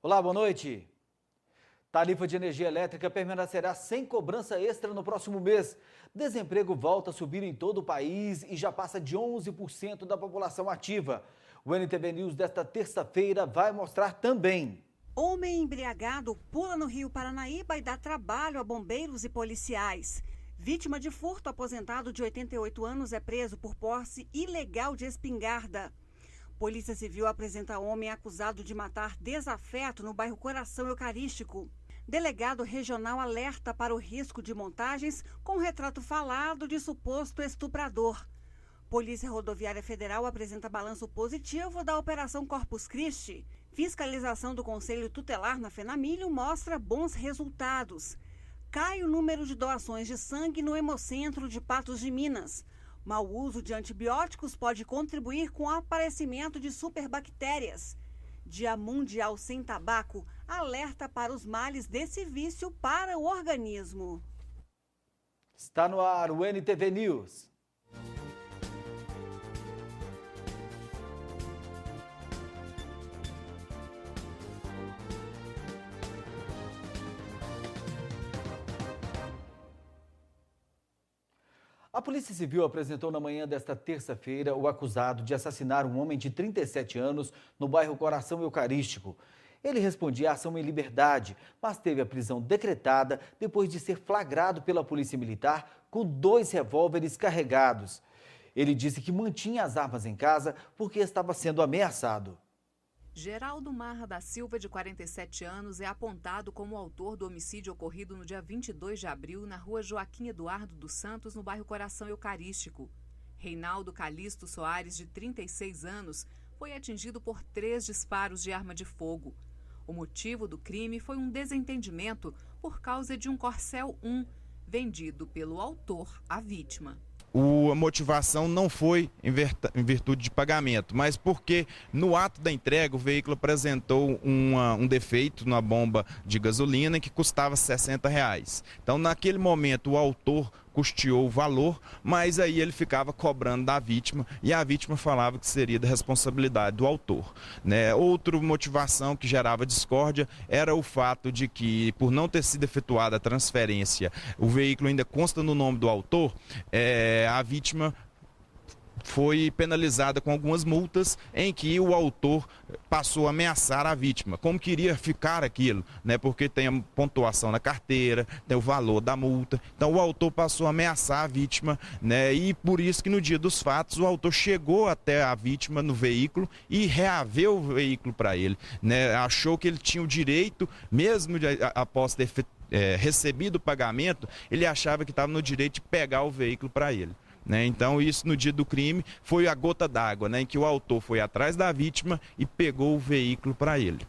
Olá, boa noite. Tarifa de energia elétrica permanecerá sem cobrança extra no próximo mês. Desemprego volta a subir em todo o país e já passa de 11% da população ativa. O NTV News desta terça-feira vai mostrar também. Homem embriagado pula no Rio Paranaíba e dá trabalho a bombeiros e policiais. Vítima de furto, aposentado de 88 anos é preso por posse ilegal de espingarda. Polícia Civil apresenta homem acusado de matar desafeto no bairro Coração Eucarístico. Delegado regional alerta para o risco de montagens com retrato falado de suposto estuprador. Polícia Rodoviária Federal apresenta balanço positivo da Operação Corpus Christi. Fiscalização do Conselho Tutelar na Fenamilho mostra bons resultados. Cai o número de doações de sangue no Hemocentro de Patos de Minas. Mau uso de antibióticos pode contribuir com o aparecimento de superbactérias. Dia Mundial Sem Tabaco alerta para os males desse vício para o organismo. Está no ar o NTV News. A Polícia Civil apresentou na manhã desta terça-feira o acusado de assassinar um homem de 37 anos no bairro Coração Eucarístico. Ele respondia à ação em liberdade, mas teve a prisão decretada depois de ser flagrado pela Polícia Militar com 2 revólveres carregados. Ele disse que mantinha as armas em casa porque estava sendo ameaçado. Geraldo Marra da Silva, de 47 anos, é apontado como o autor do homicídio ocorrido no dia 22 de abril na rua Joaquim Eduardo dos Santos, no bairro Coração Eucarístico. Reinaldo Calixto Soares, de 36 anos, foi atingido por 3 disparos de arma de fogo. O motivo do crime foi um desentendimento por causa de um Corcel 1, vendido pelo autor à vítima. A motivação não foi em virtude de pagamento, mas porque no ato da entrega o veículo apresentou um defeito na bomba de gasolina que custava R$60. Então, naquele momento, o autor custeou o valor, mas aí ele ficava cobrando da vítima e a vítima falava que seria da responsabilidade do autor, né? Outra motivação que gerava discórdia era o fato de que, por não ter sido efetuada a transferência, o veículo ainda consta no nome do autor, a vítima foi penalizada com algumas multas em que o autor passou a ameaçar a vítima, como queria ficar aquilo, né? Porque tem a pontuação na carteira, tem o valor da multa. Então o autor passou a ameaçar a vítima, né? E por isso que no dia dos fatos o autor chegou até a vítima no veículo e reaveu o veículo para ele, né? Achou que ele tinha o direito, mesmo após ter recebido o pagamento, ele achava que estava no direito de pegar o veículo para ele. Então isso no dia do crime foi a gota d'água, em que o autor foi atrás da vítima e pegou o veículo para ele.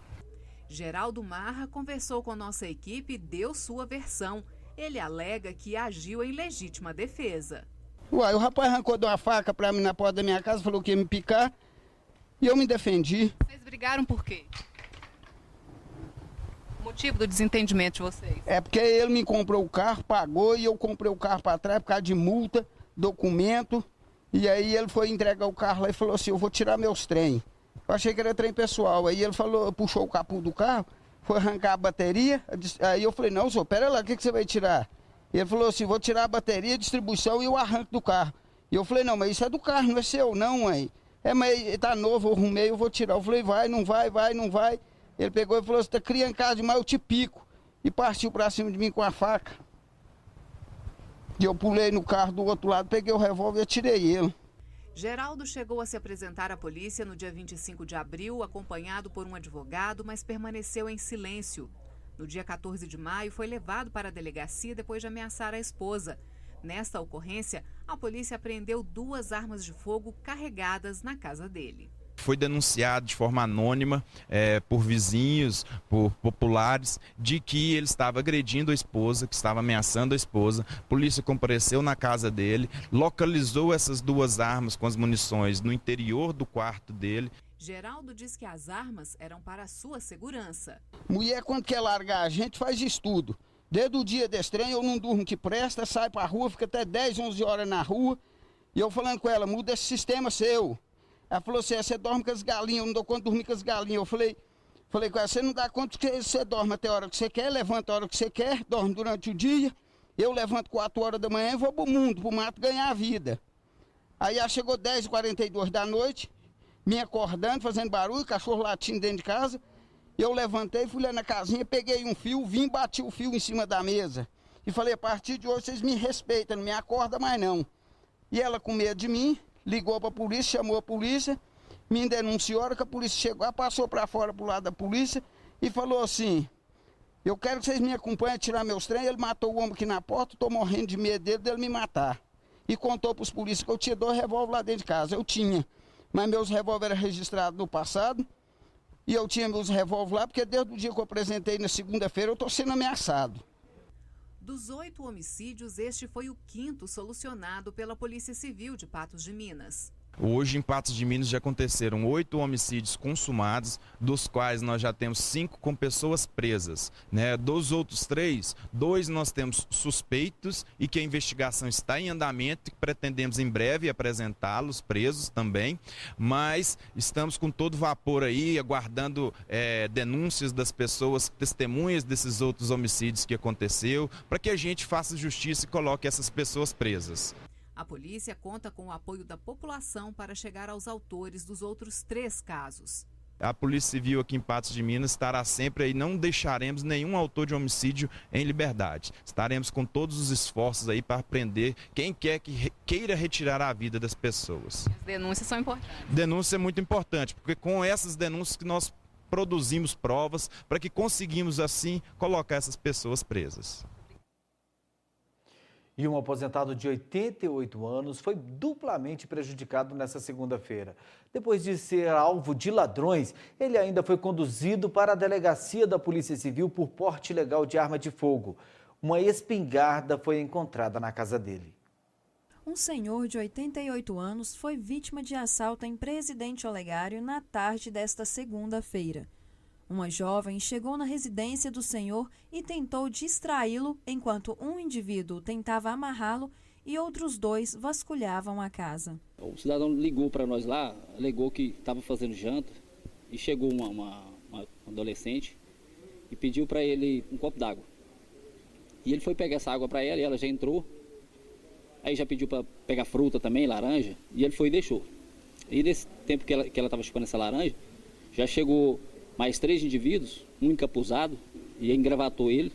Geraldo Marra conversou com nossa equipe e deu sua versão. Ele alega que agiu em legítima defesa. Uai, o rapaz arrancou de uma faca para mim na porta da minha casa, falou que ia me picar e eu me defendi. Vocês brigaram por quê? O motivo do desentendimento de vocês? É porque ele me comprou o carro, pagou e eu comprei o carro para trás por causa de multa, documento, e aí ele foi entregar o carro lá e falou assim, eu vou tirar meus trem. Eu achei que era trem pessoal, aí ele falou, puxou o capô do carro, foi arrancar a bateria, aí eu falei, não, senhor, pera lá, o que você vai tirar? Ele falou assim, vou tirar a bateria, distribuição e o arranque do carro. E eu falei, não, mas isso é do carro, não é seu não, mãe. Mas tá novo, eu arrumei, eu vou tirar. Eu falei, vai, não vai, vai, não vai. Ele pegou e falou, você tá criando casa demais, eu te pico. E partiu pra cima de mim com a faca. E eu pulei no carro do outro lado, peguei o revólver e atirei ele. Geraldo chegou a se apresentar à polícia no dia 25 de abril, acompanhado por um advogado, mas permaneceu em silêncio. No dia 14 de maio, foi levado para a delegacia depois de ameaçar a esposa. Nesta ocorrência, a polícia apreendeu 2 armas de fogo carregadas na casa dele. Foi denunciado de forma anônima por vizinhos, por populares, de que ele estava agredindo a esposa, que estava ameaçando a esposa. A polícia compareceu na casa dele, localizou essas 2 armas com as munições no interior do quarto dele. Geraldo diz que as armas eram para a sua segurança. Mulher, quando quer largar a gente, faz estudo. Desde o dia desse trem, eu não durmo que presta, sai pra rua, fica até 10, 11 horas na rua. E eu falando com ela, muda esse sistema seu. Ela falou assim, você dorme com as galinhas, eu não dou conta de dormir com as galinhas. Eu falei, Falei com ela, você não dá conta que você dorme até a hora que você quer, levanta a hora que você quer, dorme durante o dia. Eu levanto 4 horas da manhã e vou pro mundo, pro mato ganhar a vida. Aí ela chegou 10h42 da noite, me acordando, fazendo barulho, cachorro latindo dentro de casa. Eu levantei, fui lá na casinha, peguei um fio, vim, bati o fio em cima da mesa. E falei, a partir de hoje vocês me respeitam, não me acordam mais não. E ela com medo de mim, ligou para a polícia, chamou a polícia, me denunciou, a hora que a polícia chegou, ela passou para fora pro lado da polícia e falou assim, eu quero que vocês me acompanhem a tirar meus trem. Ele matou o homem aqui na porta, estou morrendo de medo dele me matar. E contou para os polícias que eu tinha 2 revólveres lá dentro de casa. Eu tinha, mas meus revólveres eram registrados no passado. E eu tinha meus revólveres lá, porque desde o dia que eu apresentei na segunda-feira, eu estou sendo ameaçado. Dos 8 homicídios, este foi o 5º solucionado pela Polícia Civil de Patos de Minas. Hoje, em Patos de Minas, já aconteceram 8 homicídios consumados, dos quais nós já temos 5 com pessoas presas, né? Dos outros 3, 2 nós temos suspeitos e que a investigação está em andamento e pretendemos em breve apresentá-los presos também, mas estamos com todo vapor aí, aguardando denúncias das pessoas, testemunhas desses outros homicídios que aconteceu, para que a gente faça justiça e coloque essas pessoas presas. A polícia conta com o apoio da população para chegar aos autores dos outros 3 casos. A Polícia Civil aqui em Patos de Minas estará sempre aí, não deixaremos nenhum autor de homicídio em liberdade. Estaremos com todos os esforços aí para prender quem quer que queira retirar a vida das pessoas. As denúncias são importantes. Denúncia é muito importante, porque com essas denúncias que nós produzimos provas para que conseguimos assim colocar essas pessoas presas. E um aposentado de 88 anos foi duplamente prejudicado nesta segunda-feira. Depois de ser alvo de ladrões, ele ainda foi conduzido para a delegacia da Polícia Civil por porte ilegal de arma de fogo. Uma espingarda foi encontrada na casa dele. Um senhor de 88 anos foi vítima de assalto em Presidente Olegário na tarde desta segunda-feira. Uma jovem chegou na residência do senhor e tentou distraí-lo enquanto um indivíduo tentava amarrá-lo e outros 2 vasculhavam a casa. O cidadão ligou para nós lá, alegou que estava fazendo janta e chegou uma adolescente e pediu para ele um copo d'água. E ele foi pegar essa água para ela e ela já entrou. Aí já pediu para pegar fruta também, laranja, e ele foi e deixou. E nesse tempo que ela estava chupando essa laranja, já chegou mais 3 indivíduos, um encapuzado, e engravatou ele,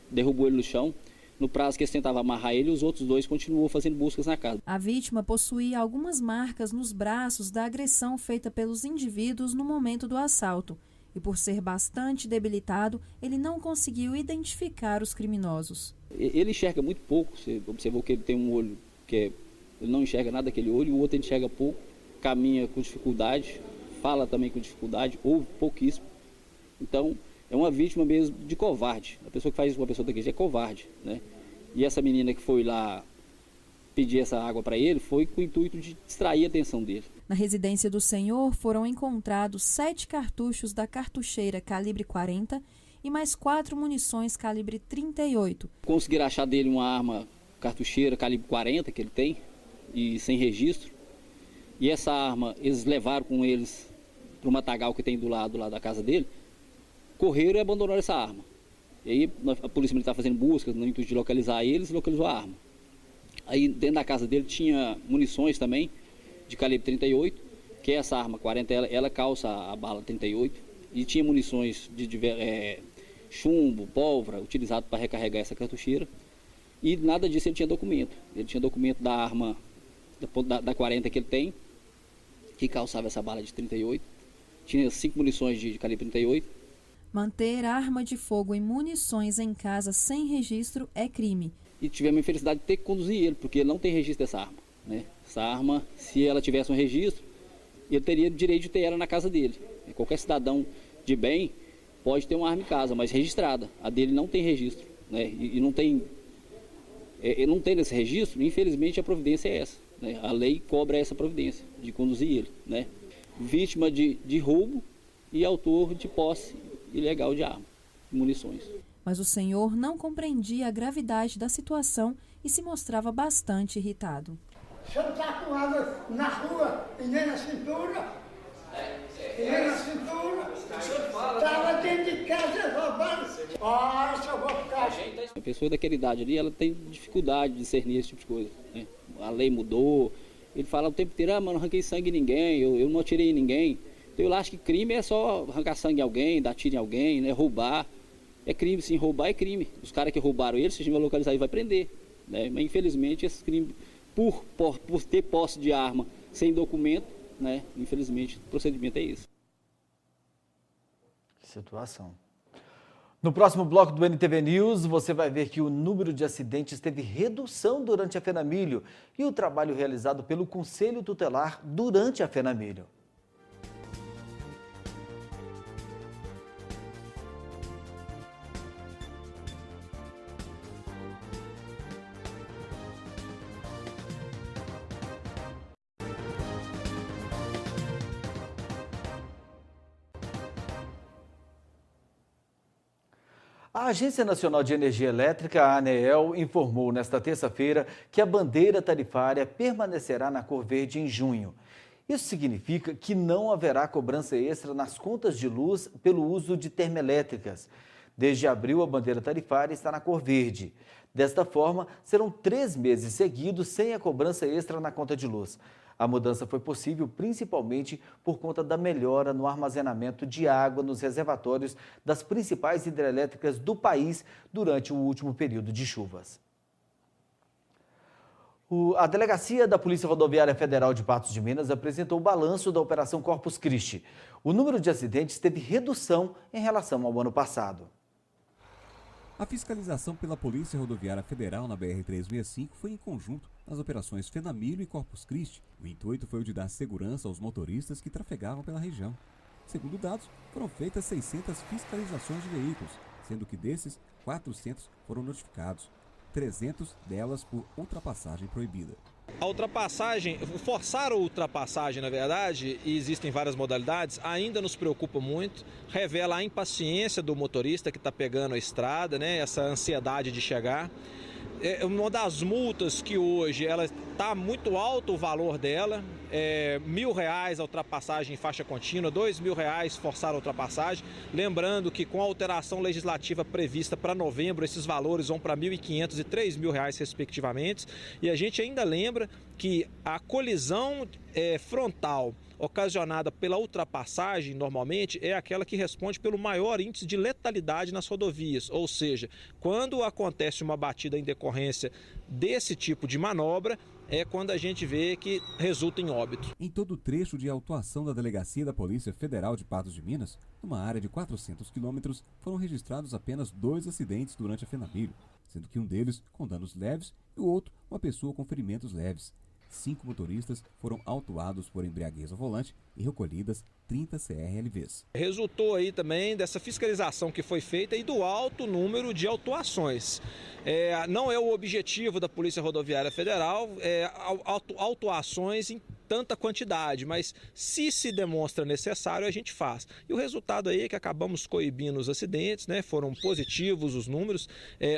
derrubou ele no chão. No prazo que eles tentavam amarrar ele, os outros 2 continuou fazendo buscas na casa. A vítima possuía algumas marcas nos braços da agressão feita pelos indivíduos no momento do assalto. E por ser bastante debilitado, ele não conseguiu identificar os criminosos. Ele enxerga muito pouco, você observou que ele tem um olho ele não enxerga nada daquele olho, e o outro enxerga pouco, caminha com dificuldade, fala também com dificuldade, ouve pouquíssimo. Então, é uma vítima mesmo de covarde. A pessoa que faz isso com uma pessoa daquele é covarde, né? E essa menina que foi lá pedir essa água para ele foi com o intuito de distrair a atenção dele. Na residência do senhor foram encontrados 7 cartuchos da cartucheira calibre 40 e mais 4 munições calibre 38. Conseguiram achar dele uma arma cartucheira calibre 40 que ele tem, e sem registro. E essa arma eles levaram com eles para o matagal que tem do lado lá da casa dele, correram e abandonaram essa arma. E aí a polícia militar fazendo buscas no intuito de localizar eles, localizou a arma. Aí dentro da casa dele tinha munições também de calibre 38, que é essa arma 40, ela calça a bala 38, e tinha munições de chumbo, pólvora, utilizado para recarregar essa cartucheira. E nada disso ele tinha documento. Ele tinha documento da arma da 40 que ele tem, que calçava essa bala de 38. Tinha 5 munições de calibre 38. Manter arma de fogo e munições em casa sem registro é crime. E tivemos a infelicidade de ter que conduzir ele, porque ele não tem registro dessa arma, né? Essa arma, se ela tivesse um registro, ele teria o direito de ter ela na casa dele. Qualquer cidadão de bem pode ter uma arma em casa, mas registrada. A dele não tem registro, né? E não tem esse registro, infelizmente a providência é essa, né? A lei cobra essa providência de conduzir ele, né? Vítima de roubo e autor de posse ilegal de arma e munições. Mas o senhor não compreendia a gravidade da situação e se mostrava bastante irritado. O senhor está com água na rua e nem na cintura? E nem na cintura? Está Olha, se eu vou ficar... A pessoa daquela idade ali, ela tem dificuldade de discernir esse tipo de coisa, né? A lei mudou, ele fala o tempo inteiro, não arranquei sangue em ninguém, eu não atirei em ninguém. Então eu acho que crime é só arrancar sangue em alguém, dar tiro em alguém, né? Roubar. É crime, sim, roubar é crime. Os caras que roubaram ele, se a gente vai localizar, ele vai prender, né? Mas infelizmente esses crimes, por ter posse de arma sem documento, né? Infelizmente o procedimento é esse. Que situação. No próximo bloco do NTV News, você vai ver que o número de acidentes teve redução durante a FENAMILHO e o trabalho realizado pelo Conselho Tutelar durante a FENAMILHO. A Agência Nacional de Energia Elétrica, a ANEEL, informou nesta terça-feira que a bandeira tarifária permanecerá na cor verde em junho. Isso significa que não haverá cobrança extra nas contas de luz pelo uso de termoelétricas. Desde abril, a bandeira tarifária está na cor verde. Desta forma, serão 3 meses seguidos sem a cobrança extra na conta de luz. A mudança foi possível principalmente por conta da melhora no armazenamento de água nos reservatórios das principais hidrelétricas do país durante o último período de chuvas. A Delegacia da Polícia Rodoviária Federal de Patos de Minas apresentou o balanço da Operação Corpus Christi. O número de acidentes teve redução em relação ao ano passado. A fiscalização pela Polícia Rodoviária Federal na BR-365 foi em conjunto nas operações FENAMILHO e Corpus Christi. O intuito foi o de dar segurança aos motoristas que trafegavam pela região. Segundo dados, foram feitas 600 fiscalizações de veículos, sendo que desses, 400 foram notificados, 300 delas por ultrapassagem proibida. A ultrapassagem, forçar a ultrapassagem, na verdade, e existem várias modalidades, ainda nos preocupa muito, revela a impaciência do motorista que está pegando a estrada, né? Essa ansiedade de chegar. É uma das multas que hoje ela está muito alto o valor dela, R$1.000 a ultrapassagem em faixa contínua, R$2.000 forçar a ultrapassagem. Lembrando que com a alteração legislativa prevista para novembro, esses valores vão para R$1.500 e R$3.000 respectivamente. E a gente ainda lembra que a colisão frontal ocasionada pela ultrapassagem, normalmente, é aquela que responde pelo maior índice de letalidade nas rodovias. Ou seja, quando acontece uma batida em decorrência desse tipo de manobra, é quando a gente vê que resulta em óbito. Em todo o trecho de autuação da Delegacia da Polícia Federal de Patos de Minas, numa área de 400 quilômetros, foram registrados apenas 2 acidentes durante a FENAMILHO, sendo que um deles com danos leves e o outro uma pessoa com ferimentos leves. 5 motoristas foram autuados por embriaguez ao volante e recolhidas 30 CRLVs. Resultou aí também dessa fiscalização que foi feita e do alto número de autuações. Não é o objetivo da Polícia Rodoviária Federal autuações em tanta quantidade, mas se demonstra necessário, a gente faz. E o resultado aí é que acabamos coibindo os acidentes, né? Foram positivos os números.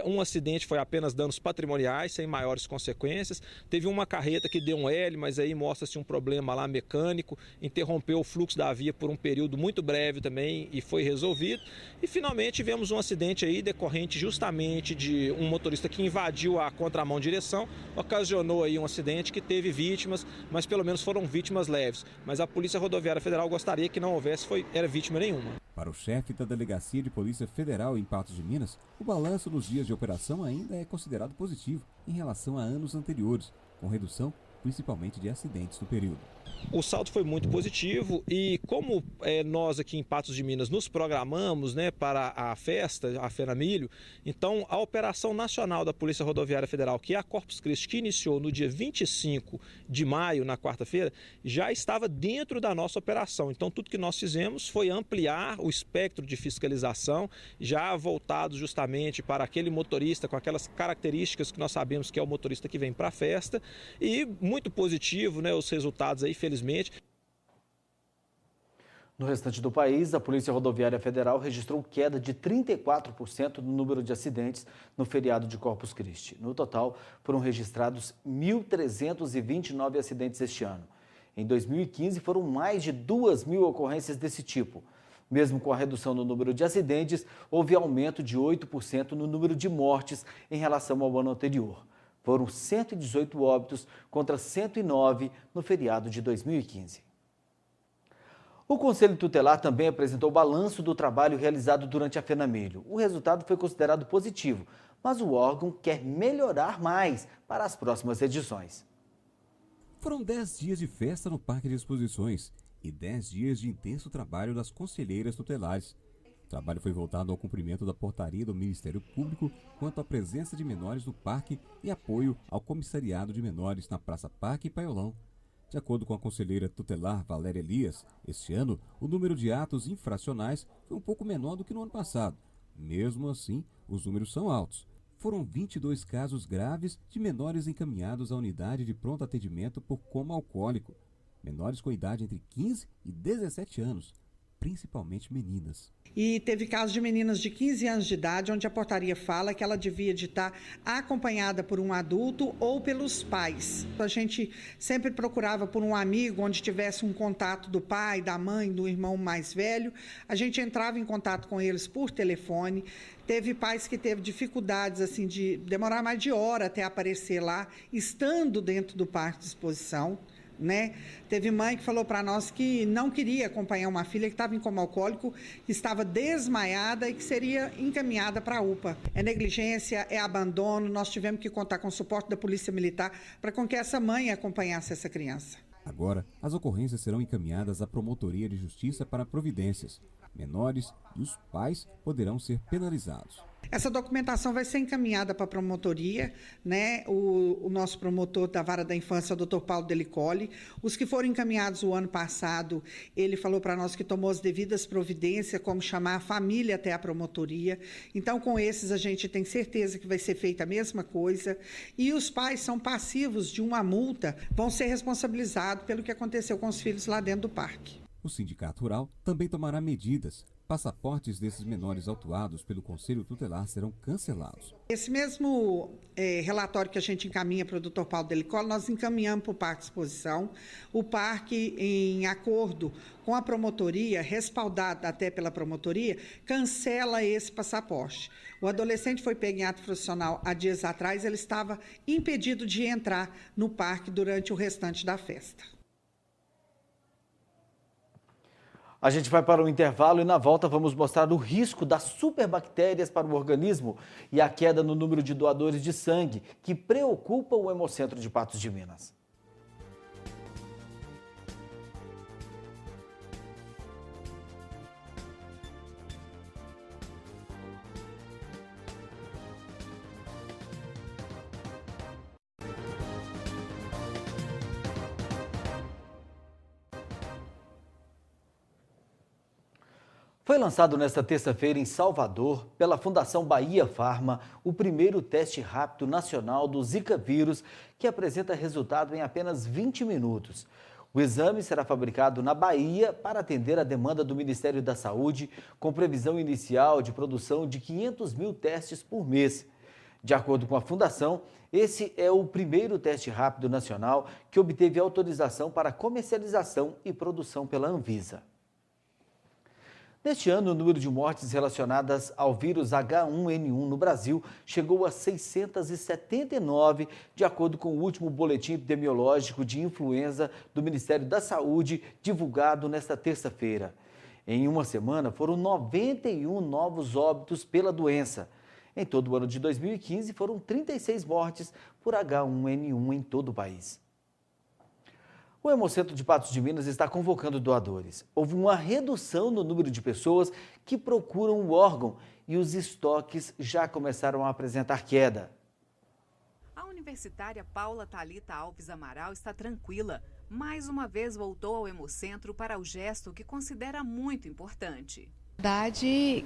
Um acidente foi apenas danos patrimoniais, sem maiores consequências. Teve uma carreta que deu um L, mas aí mostra-se um problema lá mecânico, interrompeu o fluxo da via por um período muito breve também e foi resolvido. E finalmente tivemos um acidente aí decorrente justamente de um motorista que invadiu a contramão direção, ocasionou aí um acidente que teve vítimas, mas pelo menos foram vítimas leves. Mas a Polícia Rodoviária Federal gostaria que não houvesse vítima nenhuma. Para o chefe da Delegacia de Polícia Federal em Patos de Minas, o balanço nos dias de operação ainda é considerado positivo em relação a anos anteriores, com redução principalmente de acidentes no período. O saldo foi muito positivo e como nós aqui em Patos de Minas nos programamos, né, para a festa, a FENAMILHO, então a operação nacional da Polícia Rodoviária Federal, que é a Corpus Christi, que iniciou no dia 25 de maio, na quarta-feira, já estava dentro da nossa operação. Então tudo que nós fizemos foi ampliar o espectro de fiscalização, já voltado justamente para aquele motorista com aquelas características que nós sabemos que é o motorista que vem para a festa, e muito positivo, né, os resultados aí, felizmente. No restante do país, a Polícia Rodoviária Federal registrou queda de 34% no número de acidentes no feriado de Corpus Christi. No total, foram registrados 1.329 acidentes este ano. Em 2015, foram mais de 2.000 ocorrências desse tipo. Mesmo com a redução no número de acidentes, houve aumento de 8% no número de mortes em relação ao ano anterior. Foram 118 óbitos contra 109 no feriado de 2015. O Conselho Tutelar também apresentou o balanço do trabalho realizado durante a FENAMILHO. O resultado foi considerado positivo, mas o órgão quer melhorar mais para as próximas edições. Foram 10 dias de festa no Parque de Exposições e 10 dias de intenso trabalho das conselheiras tutelares. O trabalho foi voltado ao cumprimento da portaria do Ministério Público quanto à presença de menores no parque e apoio ao comissariado de menores na Praça Parque e Paiolão. De acordo com a conselheira tutelar Valéria Elias, este ano o número de atos infracionais foi um pouco menor do que no ano passado. Mesmo assim, os números são altos. Foram 22 casos graves de menores encaminhados à unidade de pronto atendimento por coma alcoólico. Menores com idade entre 15 e 17 anos, principalmente meninas. E teve casos de meninas de 15 anos de idade, onde a portaria fala que ela devia de estar acompanhada por um adulto ou pelos pais. A gente sempre procurava por um amigo, onde tivesse um contato do pai, da mãe, do irmão mais velho. A gente entrava em contato com eles por telefone. Teve pais que teve dificuldades, assim, de demorar mais de hora até aparecer lá, estando dentro do parque de exposição. Né? Teve mãe que falou para nós que não queria acompanhar uma filha que estava em coma alcoólico, que estava desmaiada e que seria encaminhada para a UPA. É negligência, é abandono, nós tivemos que contar com o suporte da Polícia Militar para com que essa mãe acompanhasse essa criança. Agora, as ocorrências serão encaminhadas à Promotoria de Justiça para providências. Menores e os pais poderão ser penalizados. Essa documentação vai ser encaminhada para a promotoria, né? O nosso promotor da Vara da Infância, o Dr. Paulo Delicoli. Os que foram encaminhados o ano passado, ele falou para nós que tomou as devidas providências, como chamar a família até a promotoria. Então, com esses, a gente tem certeza que vai ser feita a mesma coisa. E os pais são passivos de uma multa, vão ser responsabilizados pelo que aconteceu com os filhos lá dentro do parque. O Sindicato Rural também tomará medidas. Passaportes desses menores autuados pelo Conselho Tutelar serão cancelados. Esse mesmo relatório que a gente encaminha para o Dr. Paulo Delicoli, nós encaminhamos para o Parque de Exposição. O Parque, em acordo com a promotoria, respaldado até pela promotoria, cancela esse passaporte. O adolescente foi pego em ato profissional há dias atrás, ele estava impedido de entrar no parque durante o restante da festa. A gente vai para o intervalo e na volta vamos mostrar o risco das superbactérias para o organismo e a queda no número de doadores de sangue, que preocupa o Hemocentro de Patos de Minas. Foi lançado nesta terça-feira em Salvador, pela Fundação Bahia Farma, o primeiro teste rápido nacional do Zika vírus, que apresenta resultado em apenas 20 minutos. O exame será fabricado na Bahia para atender a demanda do Ministério da Saúde, com previsão inicial de produção de 500 mil testes por mês. De acordo com a Fundação, esse é o primeiro teste rápido nacional que obteve autorização para comercialização e produção pela Anvisa. Neste ano, o número de mortes relacionadas ao vírus H1N1 no Brasil chegou a 679, de acordo com o último boletim epidemiológico de influenza do Ministério da Saúde, divulgado nesta terça-feira. Em uma semana, foram 91 novos óbitos pela doença. Em todo o ano de 2015, foram 36 mortes por H1N1 em todo o país. O Hemocentro de Patos de Minas está convocando doadores. Houve uma redução no número de pessoas que procuram o órgão e os estoques já começaram a apresentar queda. A universitária Paula Thalita Alves Amaral está tranquila. Mais uma vez voltou ao Hemocentro para o gesto que considera muito importante. Na verdade,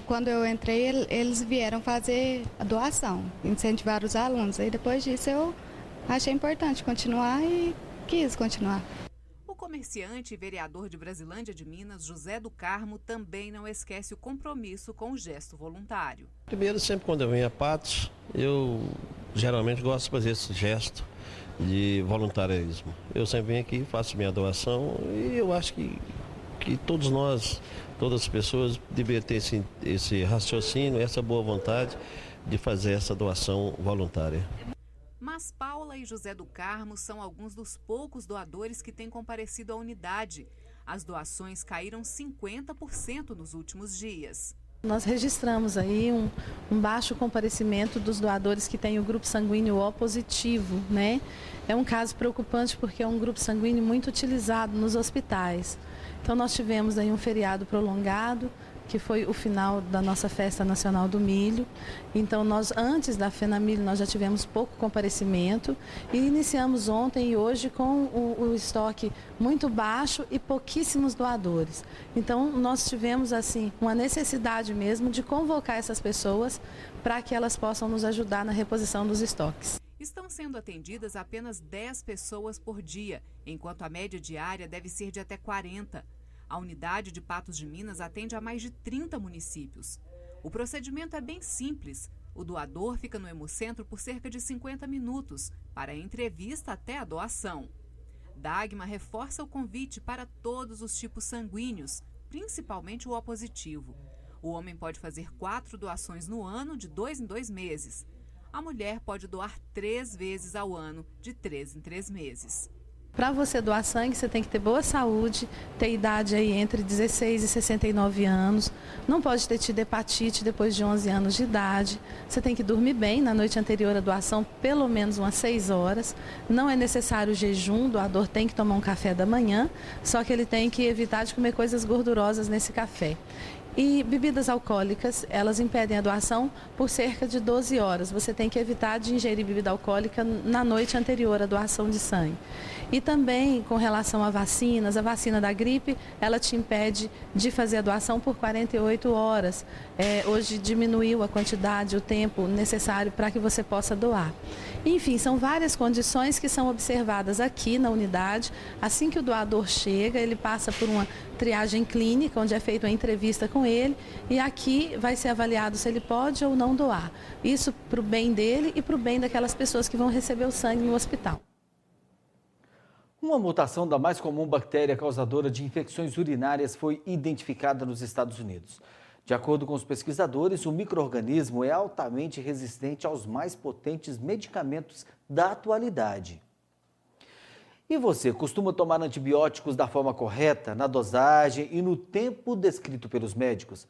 quando eu entrei, eles vieram fazer a doação, incentivar os alunos. Aí depois disso eu achei importante continuar e quis continuar. O comerciante e vereador de Brasilândia de Minas, José do Carmo, também não esquece o compromisso com o gesto voluntário. Primeiro, sempre quando eu venho a Patos, eu geralmente gosto de fazer esse gesto de voluntarismo. Eu sempre venho aqui, faço minha doação e eu acho que que todos nós, todas as pessoas deveriam ter esse raciocínio, essa boa vontade de fazer essa doação voluntária. Mas Paula e José do Carmo são alguns dos poucos doadores que têm comparecido à unidade. As doações caíram 50% nos últimos dias. Nós registramos aí um baixo comparecimento dos doadores que têm o grupo sanguíneo O positivo, né? É um caso preocupante porque é um grupo sanguíneo muito utilizado nos hospitais. Então nós tivemos aí um feriado prolongado, que foi o final da nossa Festa Nacional do Milho. Então nós, antes da FENAMILH, nós já tivemos pouco comparecimento e iniciamos ontem e hoje com o estoque muito baixo e pouquíssimos doadores. Então nós tivemos assim uma necessidade mesmo de convocar essas pessoas para que elas possam nos ajudar na reposição dos estoques. Estão sendo atendidas apenas 10 pessoas por dia, enquanto a média diária deve ser de até 40. A unidade de Patos de Minas atende a mais de 30 municípios. O procedimento é bem simples. O doador fica no Hemocentro por cerca de 50 minutos, para a entrevista até a doação. Dagmar reforça o convite para todos os tipos sanguíneos, principalmente o O positivo. O homem pode fazer 4 doações no ano, de 2 em 2 meses. A mulher pode doar 3 vezes ao ano, de 3 em 3 meses. Para você doar sangue, você tem que ter boa saúde, ter idade aí entre 16 e 69 anos, não pode ter tido hepatite depois de 11 anos de idade, você tem que dormir bem na noite anterior à doação, pelo menos umas 6 horas, não é necessário jejum, o doador tem que tomar um café da manhã, só que ele tem que evitar de comer coisas gordurosas nesse café. E bebidas alcoólicas, elas impedem a doação por cerca de 12 horas. Você tem que evitar de ingerir bebida alcoólica na noite anterior à doação de sangue. E também com relação a vacinas, a vacina da gripe, ela te impede de fazer a doação por 48 horas. Hoje diminuiu a quantidade, o tempo necessário para que você possa doar. Enfim, são várias condições que são observadas aqui na unidade. Assim que o doador chega, ele passa por uma triagem clínica, onde é feita uma entrevista com ele, e aqui vai ser avaliado se ele pode ou não doar. Isso para o bem dele e para o bem daquelas pessoas que vão receber o sangue no hospital. Uma mutação da mais comum bactéria causadora de infecções urinárias foi identificada nos Estados Unidos. De acordo com os pesquisadores, o micro-organismo é altamente resistente aos mais potentes medicamentos da atualidade. E você costuma tomar antibióticos da forma correta, na dosagem e no tempo descrito pelos médicos?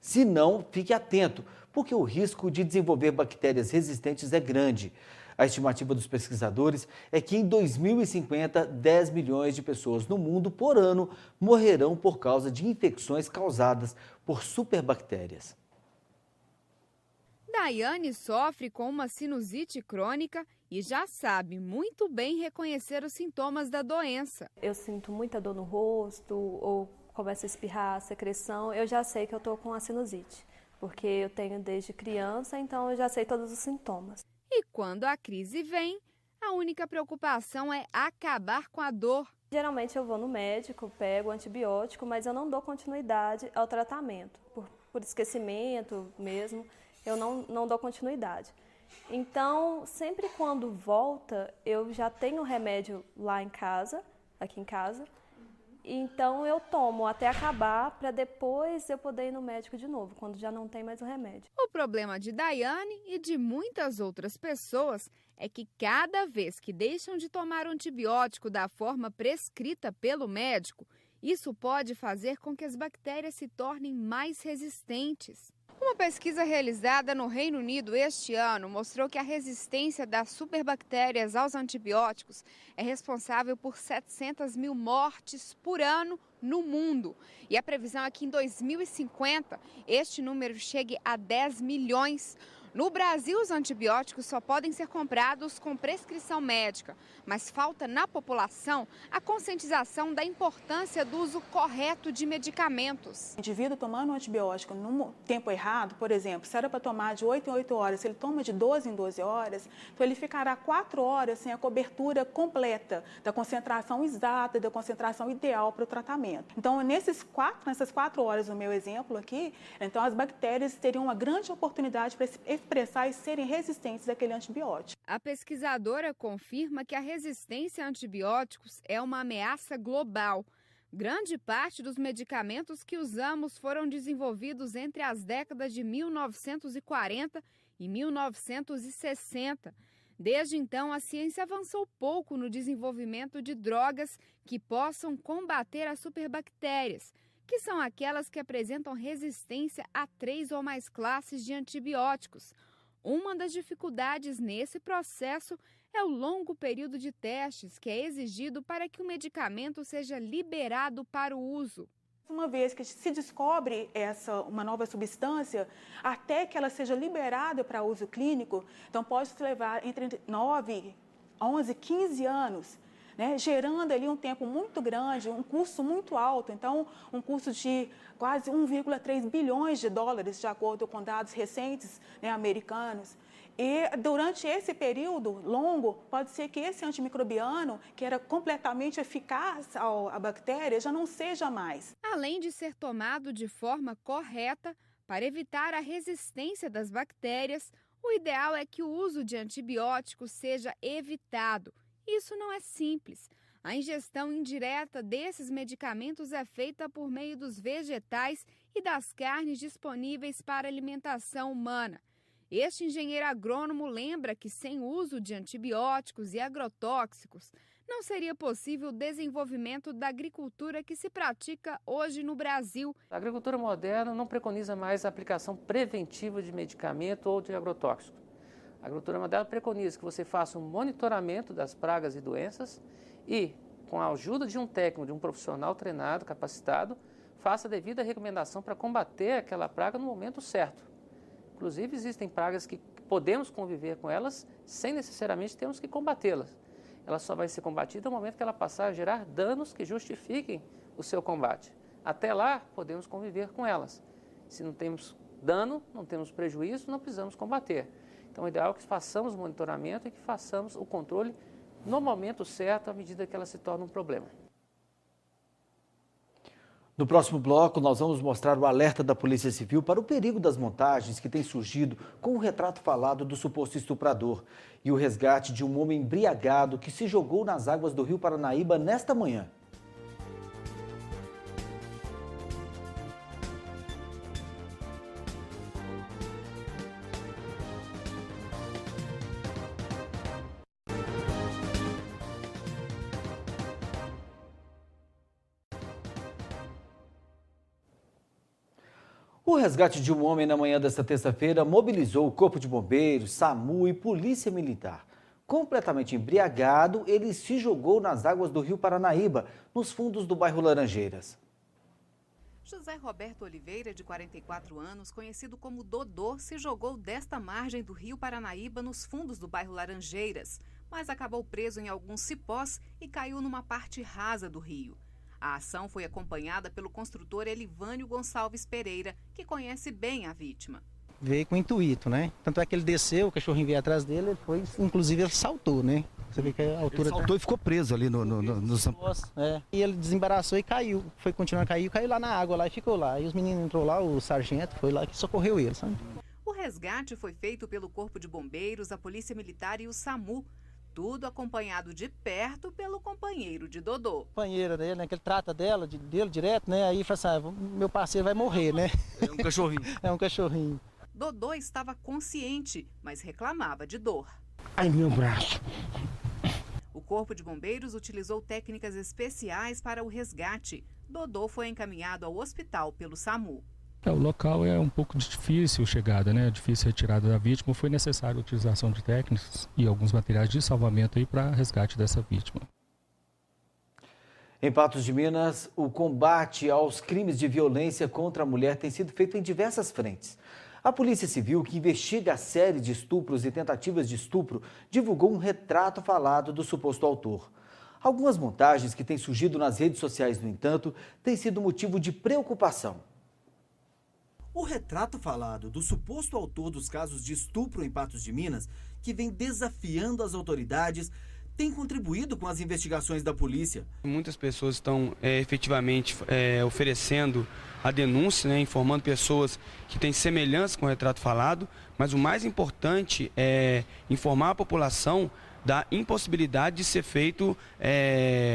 Se não, fique atento, porque o risco de desenvolver bactérias resistentes é grande. A estimativa dos pesquisadores é que em 2050, 10 milhões de pessoas no mundo por ano morrerão por causa de infecções causadas por superbactérias. Daiane sofre com uma sinusite crônica e já sabe muito bem reconhecer os sintomas da doença. Eu sinto muita dor no rosto ou começo a espirrar, secreção, eu já sei que eu estou com a sinusite, porque eu tenho desde criança, então eu já sei todos os sintomas. E quando a crise vem, a única preocupação é acabar com a dor. Geralmente eu vou no médico, pego antibiótico, mas eu não dou continuidade ao tratamento, por esquecimento mesmo. Eu não dou continuidade. Então, sempre quando volta, eu já tenho remédio lá em casa, aqui em casa. Então, eu tomo até acabar, para depois eu poder ir no médico de novo, quando já não tem mais o remédio. O problema de Daiane e de muitas outras pessoas é que cada vez que deixam de tomar o antibiótico da forma prescrita pelo médico, isso pode fazer com que as bactérias se tornem mais resistentes. Uma pesquisa realizada no Reino Unido este ano mostrou que a resistência das superbactérias aos antibióticos é responsável por 700 mil mortes por ano no mundo. E a previsão é que em 2050 este número chegue a 10 milhões. No Brasil, os antibióticos só podem ser comprados com prescrição médica, mas falta na população a conscientização da importância do uso correto de medicamentos. O indivíduo tomando um antibiótico no tempo errado, por exemplo, se era para tomar de 8 em 8 horas, se ele toma de 12 em 12 horas, então ele ficará 4 horas sem a cobertura completa da concentração exata, da concentração ideal para o tratamento. Então, nessas 4 horas, no meu exemplo aqui, então as bactérias teriam uma grande oportunidade para expressar e serem resistentes àquele antibiótico. A pesquisadora confirma que a resistência a antibióticos é uma ameaça global. Grande parte dos medicamentos que usamos foram desenvolvidos entre as décadas de 1940 e 1960. Desde então, a ciência avançou pouco no desenvolvimento de drogas que possam combater as superbactérias, que são aquelas que apresentam resistência a 3 ou mais classes de antibióticos. Uma das dificuldades nesse processo é o longo período de testes que é exigido para que o medicamento seja liberado para o uso. Uma vez que se descobre uma nova substância, até que ela seja liberada para uso clínico, então pode levar entre 9, 11, 15 anos, né, gerando ali um tempo muito grande, um custo muito alto. Então, um custo de quase 1,3 bilhões de dólares, de acordo com dados recentes, né, americanos. E durante esse período longo, pode ser que esse antimicrobiano, que era completamente eficaz à bactéria, já não seja mais. Além de ser tomado de forma correta, para evitar a resistência das bactérias, o ideal é que o uso de antibióticos seja evitado. Isso não é simples. A ingestão indireta desses medicamentos é feita por meio dos vegetais e das carnes disponíveis para alimentação humana. Este engenheiro agrônomo lembra que sem o uso de antibióticos e agrotóxicos, não seria possível o desenvolvimento da agricultura que se pratica hoje no Brasil. A agricultura moderna não preconiza mais a aplicação preventiva de medicamento ou de agrotóxico. A agricultura moderna preconiza que você faça um monitoramento das pragas e doenças e, com a ajuda de um técnico, de um profissional treinado, capacitado, faça a devida recomendação para combater aquela praga no momento certo. Inclusive, existem pragas que podemos conviver com elas sem necessariamente termos que combatê-las. Ela só vai ser combatida no momento que ela passar a gerar danos que justifiquem o seu combate. Até lá, podemos conviver com elas. Se não temos dano, não temos prejuízo, não precisamos combater. Então, o ideal é que façamos o monitoramento e que façamos o controle no momento certo, à medida que ela se torna um problema. No próximo bloco, nós vamos mostrar o alerta da Polícia Civil para o perigo das montagens que tem surgido com o retrato falado do suposto estuprador e o resgate de um homem embriagado que se jogou nas águas do Rio Paranaíba nesta manhã. O resgate de um homem na manhã desta terça-feira mobilizou o Corpo de Bombeiros, SAMU e Polícia Militar. Completamente embriagado, ele se jogou nas águas do Rio Paranaíba, nos fundos do bairro Laranjeiras. José Roberto Oliveira, de 44 anos, conhecido como Dodô, se jogou desta margem do Rio Paranaíba nos fundos do bairro Laranjeiras, mas acabou preso em alguns cipós e caiu numa parte rasa do rio. A ação foi acompanhada pelo construtor Elivânio Gonçalves Pereira, que conhece bem a vítima. Veio com intuito, né? Tanto é que ele desceu, o cachorrinho veio atrás dele, ele foi, inclusive ele saltou, né? Você vê que a altura... Ele saltou e ficou preso ali no... É. E ele desembaraçou e caiu, foi continuar a cair, caiu lá na água lá e ficou lá. E os meninos entrou lá, o sargento foi lá que socorreu ele, sabe? O resgate foi feito pelo Corpo de Bombeiros, a Polícia Militar e o SAMU. Tudo acompanhado de perto pelo companheiro de Dodô. Companheira dele, né? Que ele trata dele direto, né? Aí fala assim, meu parceiro vai morrer, né? É um cachorrinho. É um cachorrinho. Dodô estava consciente, mas reclamava de dor. Ai, meu braço. O Corpo de Bombeiros utilizou técnicas especiais para o resgate. Dodô foi encaminhado ao hospital pelo SAMU. O local é um pouco difícil chegada, né? Difícil retirada da vítima. Foi necessária a utilização de técnicas e alguns materiais de salvamento aí para resgate dessa vítima. Em Patos de Minas, o combate aos crimes de violência contra a mulher tem sido feito em diversas frentes. A Polícia Civil, que investiga a série de estupros e tentativas de estupro, divulgou um retrato falado do suposto autor. Algumas montagens que têm surgido nas redes sociais, no entanto, têm sido motivo de preocupação. O retrato falado do suposto autor dos casos de estupro em Patos de Minas, que vem desafiando as autoridades, tem contribuído com as investigações da polícia. Muitas pessoas estão efetivamente oferecendo a denúncia, né, informando pessoas que têm semelhança com o retrato falado, mas o mais importante é informar a população da impossibilidade de ser feito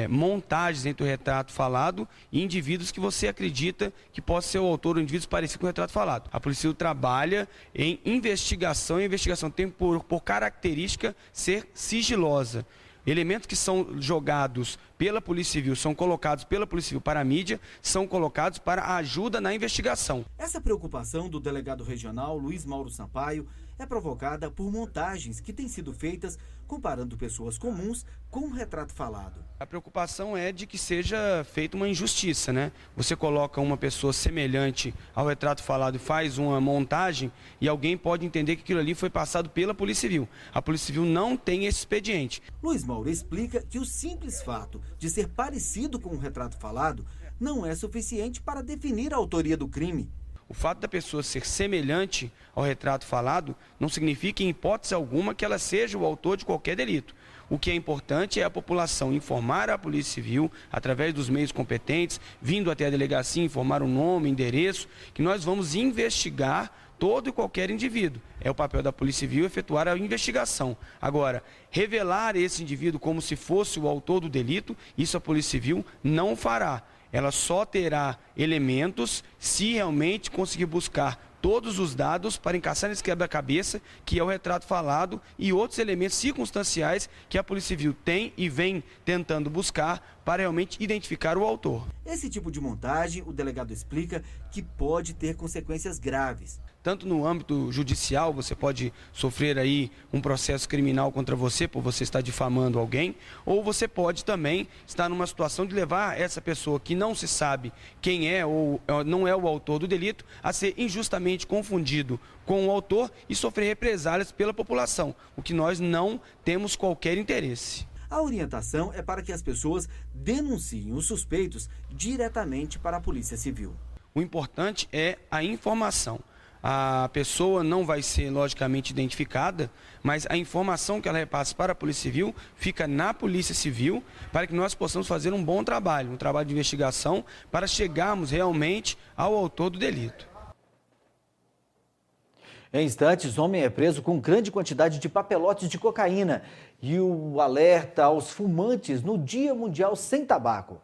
montagens entre o retrato falado e indivíduos que você acredita que possa ser o autor ou indivíduos parecidos com o retrato falado. A Polícia Civil trabalha em investigação, e a investigação tem por característica ser sigilosa. Elementos que são jogados pela Polícia Civil, são colocados pela Polícia Civil para a mídia, são colocados para a ajuda na investigação. Essa preocupação do delegado regional Luiz Mauro Sampaio é provocada por montagens que têm sido feitas comparando pessoas comuns com um retrato falado. A preocupação é de que seja feita uma injustiça, né? Você coloca uma pessoa semelhante ao retrato falado e faz uma montagem e alguém pode entender que aquilo ali foi passado pela Polícia Civil. A Polícia Civil não tem esse expediente. Luiz Mauro explica que o simples fato de ser parecido com um retrato falado não é suficiente para definir a autoria do crime. O fato da pessoa ser semelhante ao retrato falado não significa, em hipótese alguma, que ela seja o autor de qualquer delito. O que é importante é a população informar a Polícia Civil, através dos meios competentes, vindo até a delegacia, informar o nome, endereço, que nós vamos investigar todo e qualquer indivíduo. É o papel da Polícia Civil efetuar a investigação. Agora, revelar esse indivíduo como se fosse o autor do delito, isso a Polícia Civil não fará. Ela só terá elementos se realmente conseguir buscar todos os dados para encaixar nesse quebra-cabeça, que é o retrato falado, e outros elementos circunstanciais que a Polícia Civil tem e vem tentando buscar para realmente identificar o autor. Esse tipo de montagem, o delegado explica que pode ter consequências graves. Tanto no âmbito judicial, você pode sofrer aí um processo criminal contra você por você estar difamando alguém, ou você pode também estar numa situação de levar essa pessoa que não se sabe quem é ou não é o autor do delito a ser injustamente confundido com o autor e sofrer represálias pela população, o que nós não temos qualquer interesse. A orientação é para que as pessoas denunciem os suspeitos diretamente para a Polícia Civil. O importante é a informação. A pessoa não vai ser, logicamente, identificada, mas a informação que ela repassa para a Polícia Civil fica na Polícia Civil para que nós possamos fazer um bom trabalho, um trabalho de investigação para chegarmos realmente ao autor do delito. Em instantes, homem é preso com grande quantidade de papelotes de cocaína e o alerta aos fumantes no Dia Mundial Sem Tabaco.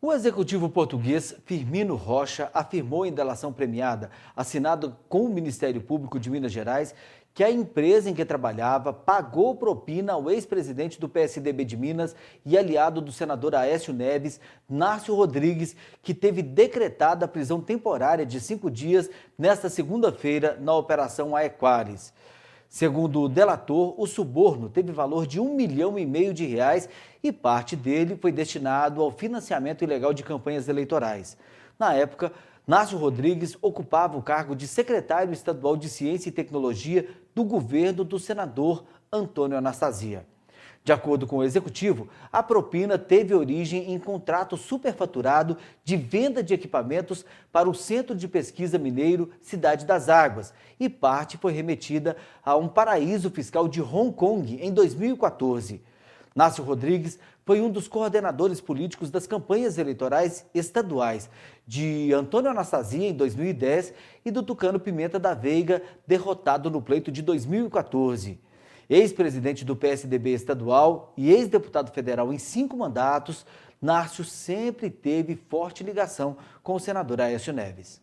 O executivo português Firmino Rocha afirmou em delação premiada, assinada com o Ministério Público de Minas Gerais, que a empresa em que trabalhava pagou propina ao ex-presidente do PSDB de Minas e aliado do senador Aécio Neves, Nárcio Rodrigues, que teve decretada a prisão temporária de 5 dias nesta segunda-feira na Operação Aequares. Segundo o delator, o suborno teve valor de R$1,5 milhão e parte dele foi destinado ao financiamento ilegal de campanhas eleitorais. Na época, Nárcio Rodrigues ocupava o cargo de secretário estadual de Ciência e Tecnologia do governo do senador Antônio Anastasia. De acordo com o executivo, a propina teve origem em contrato superfaturado de venda de equipamentos para o Centro de Pesquisa Mineiro Cidade das Águas e parte foi remetida a um paraíso fiscal de Hong Kong em 2014. Nárcio Rodrigues foi um dos coordenadores políticos das campanhas eleitorais estaduais de Antônio Anastasia em 2010 e do Tucano Pimenta da Veiga, derrotado no pleito de 2014. Ex-presidente do PSDB estadual e ex-deputado federal em 5 mandatos, Nárcio sempre teve forte ligação com o senador Aécio Neves.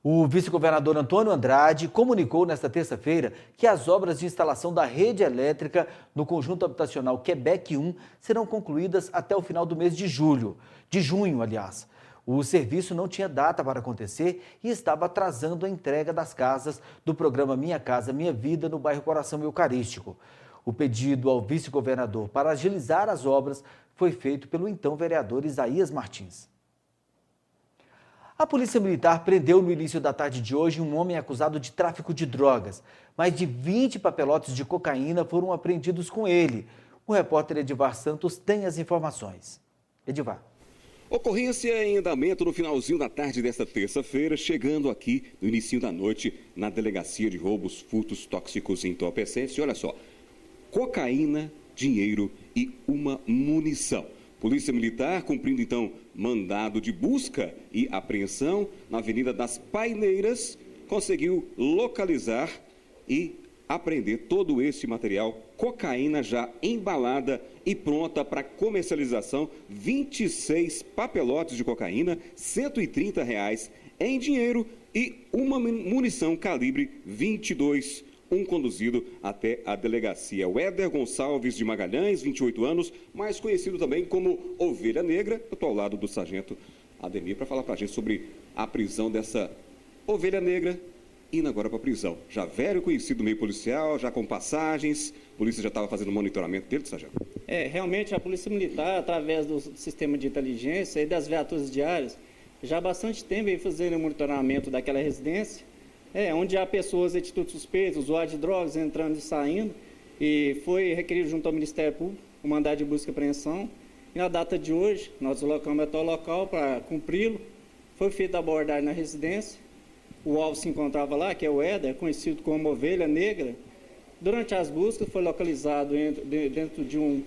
O vice-governador Antônio Andrade comunicou nesta terça-feira que as obras de instalação da rede elétrica no conjunto habitacional Quebec 1 serão concluídas até o final do mês de junho. O serviço não tinha data para acontecer e estava atrasando a entrega das casas do programa Minha Casa Minha Vida no bairro Coração Eucarístico. O pedido ao vice-governador para agilizar as obras foi feito pelo então vereador Isaías Martins. A Polícia Militar prendeu no início da tarde de hoje um homem acusado de tráfico de drogas. Mais de 20 papelotes de cocaína foram apreendidos com ele. O repórter Edivar Santos tem as informações. Edivar. Ocorrência em andamento no finalzinho da tarde desta terça-feira, chegando aqui no início da noite na Delegacia de Roubos, Furtos Tóxicos em Entorpecentes. Olha só, cocaína, dinheiro e uma munição. Polícia Militar, cumprindo então mandado de busca e apreensão na Avenida das Paineiras, conseguiu localizar e apreender todo esse material, cocaína já embalada e pronta para comercialização, 26 papelotes de cocaína, R$ 130 em dinheiro e uma munição calibre 22, conduzido até a delegacia. O Éder Gonçalves de Magalhães, 28 anos, mais conhecido também como Ovelha Negra. Eu estou ao lado do sargento Ademir para falar para a gente sobre a prisão dessa Ovelha Negra, indo agora para a prisão. Já velho, conhecido do meio policial, já com passagens, a polícia já estava fazendo monitoramento dele, sargento? Realmente a Polícia Militar, através do sistema de inteligência e das viaturas diárias, já há bastante tempo vem fazendo o monitoramento daquela residência, onde há pessoas de atitude suspeita, usuários de drogas entrando e saindo, e foi requerido junto ao Ministério Público o mandado de busca e apreensão. E na data de hoje, nós deslocamos até o local para cumpri-lo. Foi feita a abordagem na residência. O alvo se encontrava lá, que é o Éder, conhecido como Ovelha Negra. Durante as buscas, foi localizado dentro de um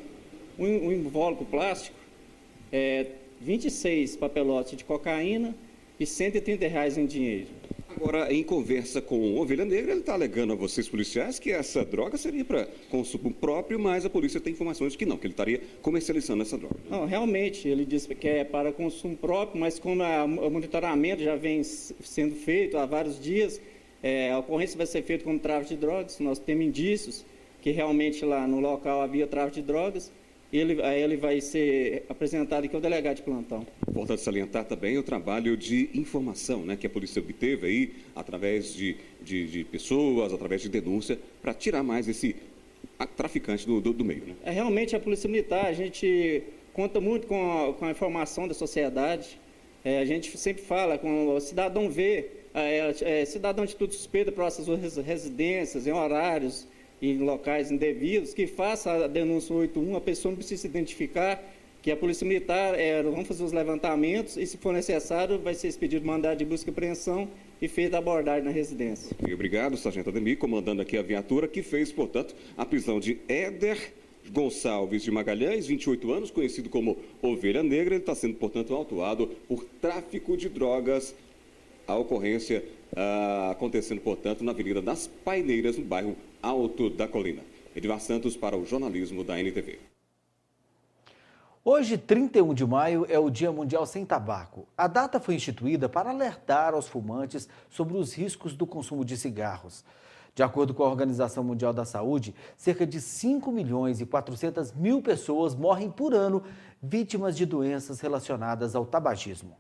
invólucro plástico 26 papelotes de cocaína e R$ 130 em dinheiro. Agora, em conversa com o Ovelha Negra, ele está alegando a vocês, policiais, que essa droga seria para consumo próprio, mas a polícia tem informações de que não, que ele estaria comercializando essa droga. Não, realmente, ele disse que é para consumo próprio, mas como o monitoramento já vem sendo feito há vários dias, a ocorrência vai ser feita como tráfico de drogas. Nós temos indícios que realmente lá no local havia tráfico de drogas. Ele vai ser apresentado aqui ao delegado de plantão. Importante salientar também o trabalho de informação, que a polícia obteve aí, através de pessoas, através de denúncia, para tirar mais esse traficante do meio. Realmente a Polícia Militar, a gente conta muito com a informação da sociedade. A gente sempre fala, com o cidadão cidadão de atitude suspeita para essas residências, em horários, em locais indevidos, que faça a denúncia 181, a pessoa não precisa se identificar, que a Polícia Militar, vamos fazer os levantamentos e, se for necessário, vai ser expedido mandado de busca e apreensão e feita a abordagem na residência. E obrigado, sargento Ademir, comandando aqui a viatura que fez, portanto, a prisão de Éder Gonçalves de Magalhães, 28 anos, conhecido como Ovelha Negra. Ele está sendo, portanto, autuado por tráfico de drogas. A ocorrência acontecendo, portanto, na Avenida das Paineiras, no bairro Alto da Colina. Edivar Santos para o jornalismo da NTV. Hoje, 31 de maio, é o Dia Mundial Sem Tabaco. A data foi instituída para alertar aos fumantes sobre os riscos do consumo de cigarros. De acordo com a Organização Mundial da Saúde, cerca de 5.400.000 pessoas morrem por ano vítimas de doenças relacionadas ao tabagismo.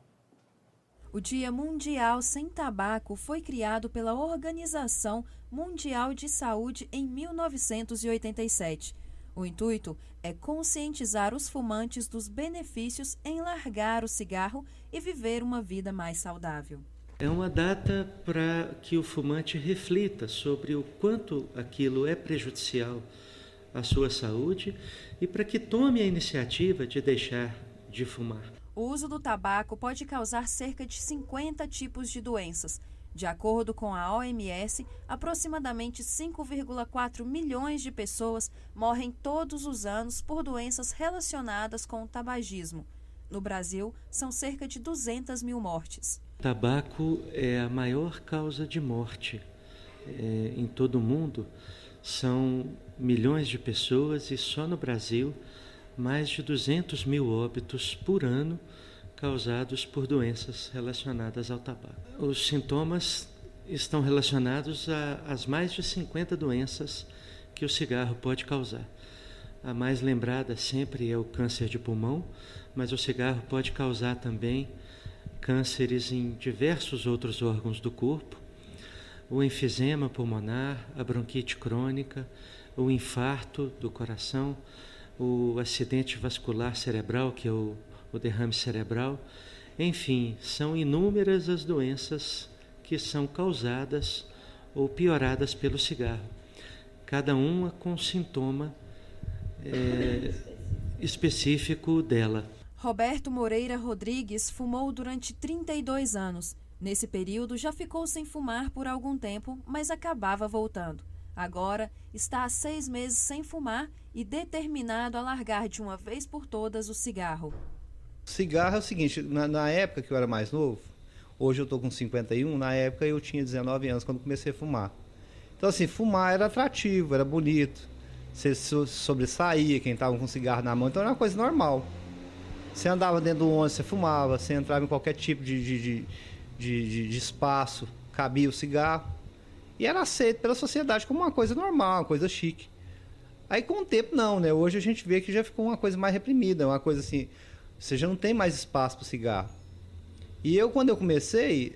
O Dia Mundial Sem Tabaco foi criado pela Organização Mundial de Saúde em 1987. O intuito é conscientizar os fumantes dos benefícios em largar o cigarro e viver uma vida mais saudável. É uma data para que o fumante reflita sobre o quanto aquilo é prejudicial à sua saúde e para que tome a iniciativa de deixar de fumar. O uso do tabaco pode causar cerca de 50 tipos de doenças. De acordo com a OMS, aproximadamente 5,4 milhões de pessoas morrem todos os anos por doenças relacionadas com o tabagismo. No Brasil, são cerca de 200 mil mortes. O tabaco é a maior causa de morte em todo o mundo. São milhões de pessoas e só no Brasil mais de 200 mil óbitos por ano causados por doenças relacionadas ao tabaco. Os sintomas estão relacionados às mais de 50 doenças que o cigarro pode causar. A mais lembrada sempre é o câncer de pulmão, mas o cigarro pode causar também cânceres em diversos outros órgãos do corpo, o enfisema pulmonar, a bronquite crônica, o infarto do coração, o acidente vascular cerebral, que é o derrame cerebral. Enfim, são inúmeras as doenças que são causadas ou pioradas pelo cigarro, cada uma com sintoma específico dela. Roberto Moreira Rodrigues fumou durante 32 anos. Nesse período, já ficou sem fumar por algum tempo, mas acabava voltando. Agora está há 6 meses sem fumar e determinado a largar de uma vez por todas o cigarro. Cigarro é o seguinte, na época que eu era mais novo, hoje eu estou com 51, na época eu tinha 19 anos quando comecei a fumar. Então assim, fumar era atrativo, era bonito, você sobressaía quem estava com cigarro na mão, então era uma coisa normal. Você andava dentro do ônibus, você fumava, você entrava em qualquer tipo de espaço, cabia o cigarro, e era aceito pela sociedade como uma coisa normal, uma coisa chique. Aí com o tempo não, né? Hoje a gente vê que já ficou uma coisa mais reprimida, uma coisa assim, você já não tem mais espaço para o cigarro. E eu, quando eu comecei,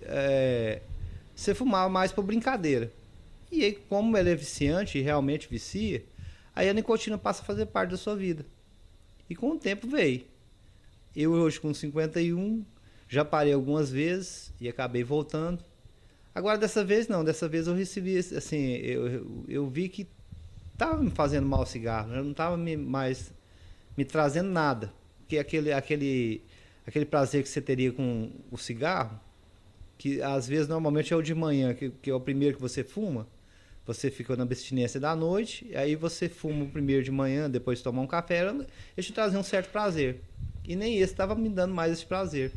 você fumava mais por brincadeira. E aí, como ele é viciante e realmente vicia, aí a nicotina passa a fazer parte da sua vida. E com o tempo veio. Eu hoje com 51, já parei algumas vezes e acabei voltando. Agora dessa vez não, dessa vez eu recebi, assim, eu vi que estava me fazendo mal o cigarro, não estava mais me trazendo nada. Porque aquele prazer que você teria com o cigarro, que às vezes normalmente é o de manhã, que é o primeiro que você fuma, você fica na abstinência da noite, aí você fuma o primeiro de manhã, depois toma um café, ele te trazia um certo prazer. E nem esse estava me dando mais esse prazer.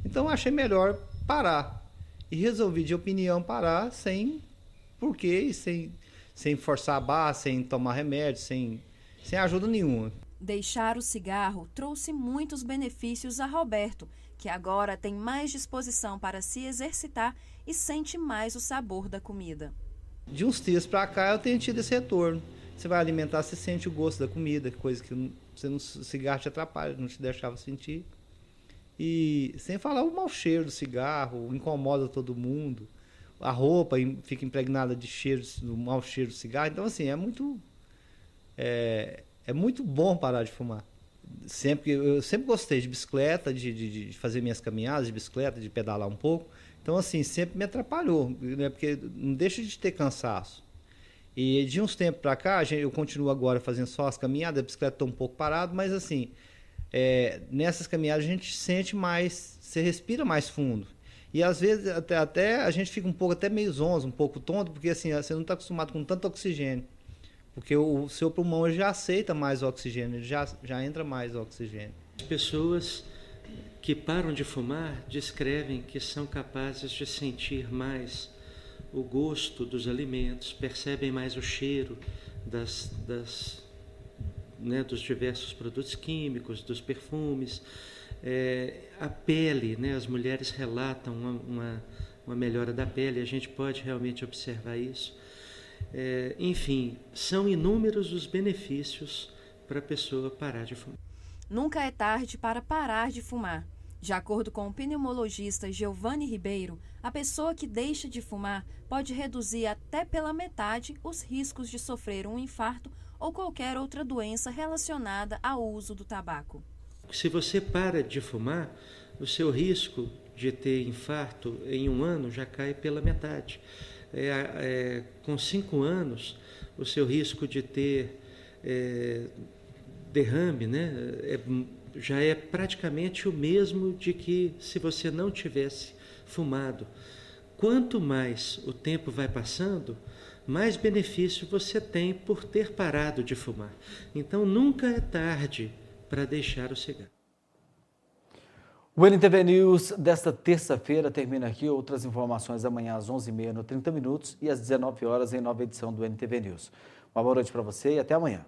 Então eu achei melhor parar. E resolvi, de opinião, parar sem porquê, sem forçar a barra, sem tomar remédio, sem ajuda nenhuma. Deixar o cigarro trouxe muitos benefícios a Roberto, que agora tem mais disposição para se exercitar e sente mais o sabor da comida. De uns dias para cá eu tenho tido esse retorno. Você vai alimentar, você sente o gosto da comida, coisa que o cigarro te atrapalha, não te deixava sentir. E sem falar o mau cheiro do cigarro, incomoda todo mundo. A roupa fica impregnada de do mau cheiro do cigarro. Então, assim, é muito bom parar de fumar. Eu sempre gostei de bicicleta, de fazer minhas caminhadas de bicicleta, de pedalar um pouco. Então, assim, sempre me atrapalhou, né? Porque não deixa de ter cansaço. E de uns tempos para cá, eu continuo agora fazendo só as caminhadas, a bicicleta está um pouco parada, mas assim, nessas caminhadas a gente sente mais, você respira mais fundo. E às vezes até a gente fica um pouco até meio zonzo, um pouco tonto, porque assim, você não está acostumado com tanto oxigênio. Porque o seu pulmão já aceita mais o oxigênio, já entra mais o oxigênio. As pessoas que param de fumar descrevem que são capazes de sentir mais o gosto dos alimentos, percebem mais o cheiro dos diversos produtos químicos, dos perfumes, a pele, né? As mulheres relatam uma melhora da pele, a gente pode realmente observar isso. Enfim, são inúmeros os benefícios para a pessoa parar de fumar. Nunca é tarde para parar de fumar. De acordo com o pneumologista Giovanni Ribeiro, a pessoa que deixa de fumar pode reduzir até pela metade os riscos de sofrer um infarto ou qualquer outra doença relacionada ao uso do tabaco. Se você para de fumar, o seu risco de ter infarto em 1 ano já cai pela metade. Com 5 anos, o seu risco de ter derrame, né, já é praticamente o mesmo de que se você não tivesse fumado. Quanto mais o tempo vai passando, mais benefício você tem por ter parado de fumar. Então nunca é tarde para deixar o cigarro. O NTV News desta terça-feira termina aqui. Outras informações amanhã às 11h30 no 30 Minutos e às 19 horas em nova edição do NTV News. Uma boa noite para você e até amanhã.